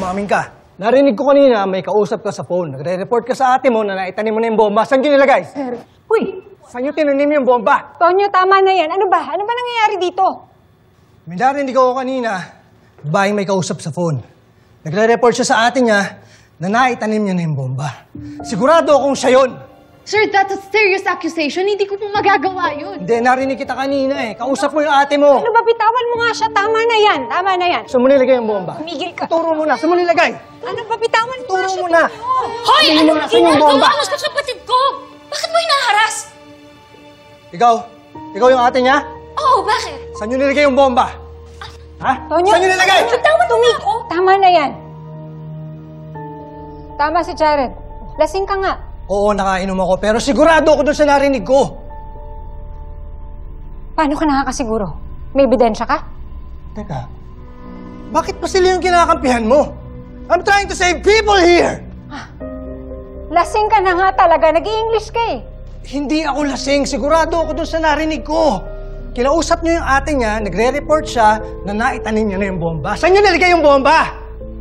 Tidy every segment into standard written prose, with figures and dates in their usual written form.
Umamin ka. Narinig ko kanina may kausap ka sa phone. Nagre-report ka sa ate mo na naitanim mo na yung bomba. Saan yun nilagay? Sir. Uy! Saan yun tinanim yung bomba? Tonyo, tama na yan. Ano ba? Ano ba nangyayari dito? May narinig ako kanina, babaeng may kausap sa phone. Nagre-report siya sa ate niya na naitanim niya na yung bomba. Sigurado akong siya yun. Sir, that's a serious accusation. Hindi ko po magagawa yun. Hindi, narinig kita kanina eh. Kausap mo yung ate mo. Ano ba? Bitawan mo nga siya. Tama na yan. Tama na yan. Saan mo nilagay yung bomba? Tumigil ka. Turo mo na. Saan mo nilagay? Ano ba? Bitawan mo nga Turo siya. mo na. Hoy! Sabihin mo Ano na, saan yung bomba? ginagawa mo sa kapatid ko? Bakit mo hinaharas? Ikaw? Ikaw yung ate niya? Oo, bakit? Saan nyo nilagay yung bomba? Ha? Tonyo. Saan nyo nilagay? Tumigil. Tama na yan. Tama si Jared. Lasing ka nga. Oo, nakainom ako, pero sigurado ako doon sa narinig ko. Paano ka nakakasiguro? May ebidensya ka? Teka, bakit pa sila yung kinakampihan mo? I'm trying to save people here! Lasing ka na nga talaga. Nag-i-English ka eh. Hindi ako lasing, sigurado ako doon sa narinig ko. Kinausap niyo yung ate niya, nagre-report siya na naitanim niya na yung bomba. Saan niyo nilagay yung bomba?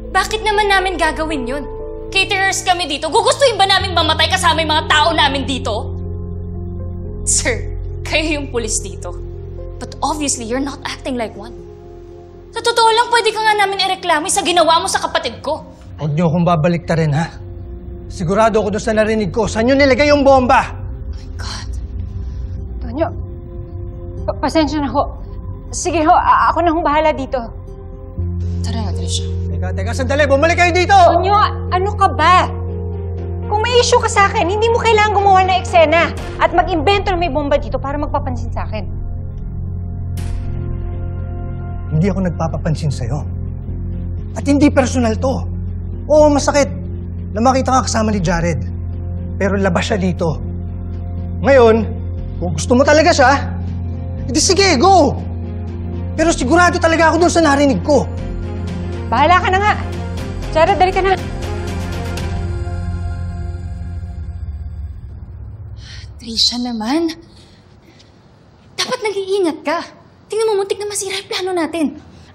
Bakit naman namin gagawin yun? Caterers kami dito. Gugustuhin ba namin mamatay kasama yung mga tao namin dito? Sir, kayo yung pulis dito. But obviously, you're not acting like one. Sa totoo lang, pwede ka nga namin ireklamo sa ginawa mo sa kapatid ko. Huwag niyo akong babalik rin, ha? Sigurado ako doon sa narinig ko. Saan niyo nilagay yung bomba? Oh my God. Tonyo, pasensya na ho. Sige ho, ako na hong bahala dito. Tara nga, Trisha. Teka, sandali. Bumalik kayo dito! Tonyo, ano ka ba? Kung may issue ka sa akin, hindi mo kailangan gumawa ng eksena at mag-imbento na may bomba dito para magpapansin sa akin. Hindi ako nagpapapansin sa'yo. At hindi personal to. Oo, masakit na makita ka kasama ni Jared. Pero labas siya dito. Ngayon, kung gusto mo talaga siya, edi sige, go! Pero sigurado talaga ako doon sa narinig ko. Bahala ka na nga. Jared, dali ka na. Trisha naman. Dapat nag-iingat ka. Tingnan mo, muntik na masira yung plano natin.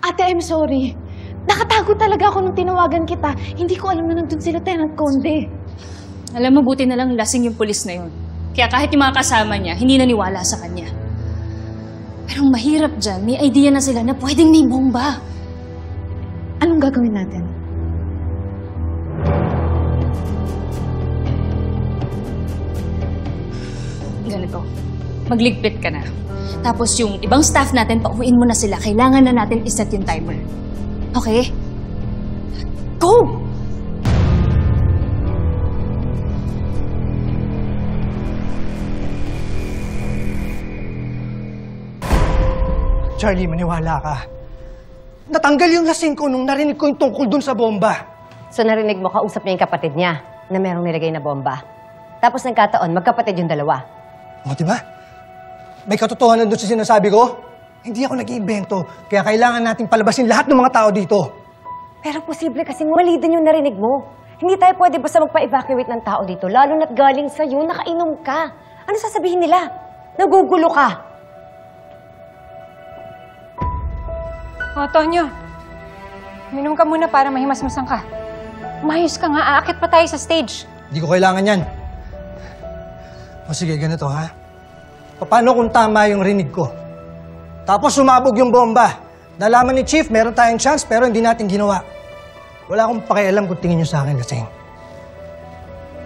Ate, I'm sorry. Nakatago talaga ako nung tinawagan kita. Hindi ko alam na nandun si Lieutenant Conde. Alam mo, buti na lang lasing yung pulis na yun. Kaya kahit yung mga kasama niya, hindi naniwala sa kanya. Pero ang mahirap dyan, may idea na sila na pwedeng may bomba. Anong gagawin natin? Ganito, magligpit ka na. Tapos yung ibang staff natin, pauwiin mo na sila. Kailangan na natin iset yung timer. Okay? Go! Charlie, maniwala ka. Natanggal yung lasing ko nung narinig ko yung tungkol dun sa bomba. So narinig mo, kausap niya yung kapatid niya na merong nilagay na bomba. Tapos nagkataon, magkapatid yung dalawa. O, diba? May katotohanan dun sa sinasabi ko. Hindi ako nag-iimbento, kaya kailangan nating palabasin lahat ng mga tao dito. Pero posible kasing mali din yung narinig mo. Hindi tayo pwede basta magpa-evacuate ng tao dito, lalo na't galing sa'yo, nakainom ka. Ano sasabihin nila? Nagugulo ka. O, Tonyo. Minom ka muna para mahimasmasan ka. Umayos ka nga, aakit pa tayo sa stage. Hindi ko kailangan yan. O sige, ganito ha. Paano kung tama yung rinig ko? Tapos sumabog yung bomba. Nalaman ni Chief, meron tayong chance pero hindi natin ginawa. Wala akong pakialam kung tingin nyo sa akin lasing.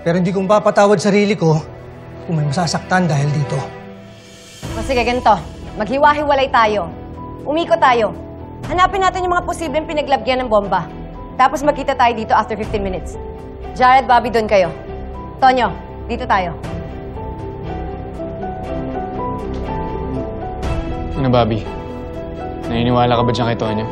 Pero hindi kong papatawad sarili ko kung may masasaktan dahil dito. O sige, ganito. Maghiwa-hiwalay tayo. Umiko tayo. Hanapin natin yung mga posibleng pinaglagyan ng bomba. Tapos magkita tayo dito after 15 minutes. Jared, Bobby, doon kayo. Tonyo, dito tayo. Ano, Bobby? Naniniwala ka ba dyan kay Tonyo?